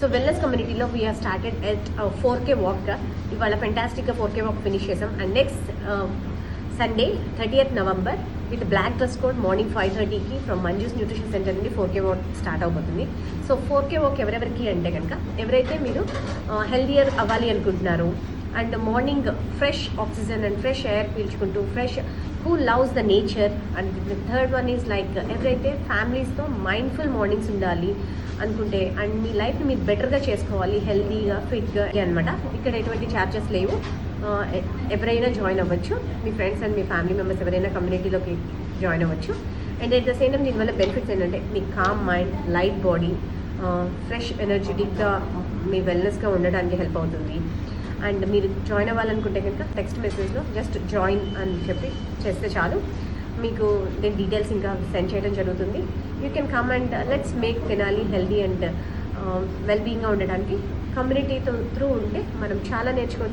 So wellness కమ్యూనిటీలో we're started at 4K walk. ఇవాళ ఫెంటాస్టిక్గా 4K వాక్ ఫినిష్ చేసాం. And next Sunday 30th November with black dress code morning 5:30కి from Manju's nutrition centre నుండి 4K walk start అవబోతుంది. So 4K walk ఎవరెవరికి అంటే కనుక ఎవరైతే మీరు హెల్దియర్ అవ్వాలి అనుకుంటున్నారు and morning fresh oxygen and fresh air పీల్చుకుంటూ who loves the nature, and the third one is like ఎవరైతే ఫ్యామిలీస్తో మైండ్ఫుల్ మార్నింగ్స్ ఉండాలి అనుకుంటే అండ్ మీ లైఫ్ని మీరు బెటర్గా చేసుకోవాలి హెల్తీగా ఫిట్గా అనమాట. ఇక్కడ ఎటువంటి ఛార్జెస్ లేవు, ఎవరైనా జాయిన్ అవ్వచ్చు. మీ ఫ్రెండ్స్ అండ్ మీ ఫ్యామిలీ మెంబర్స్ ఎవరైనా కమ్యూనిటీలోకి జాయిన్ అవ్వచ్చు. And at the same time దీనివల్ల బెనిఫిట్స్ ఏంటంటే మీ calm mind, light body, fresh ఎనర్జెటిక్గా మీ వెల్నెస్గా ఉండడానికి హెల్ప్ అవుతుంది. అండ్ మీరు జాయిన్ అవ్వాలనుకుంటే కనుక టెక్స్ట్ మెసేజ్లో జస్ట్ జాయిన్ అని చెప్పి చేస్తే చాలు, మీకు నేను డీటెయిల్స్ ఇంకా సెండ్ చేయడం జరుగుతుంది. You can come and let's make Tenali healthy and well బీయింగ్గా ఉండడానికి. కమ్యూనిటీ త్రూ ఉంటే మనం చాలా నేర్చుకోవచ్చు.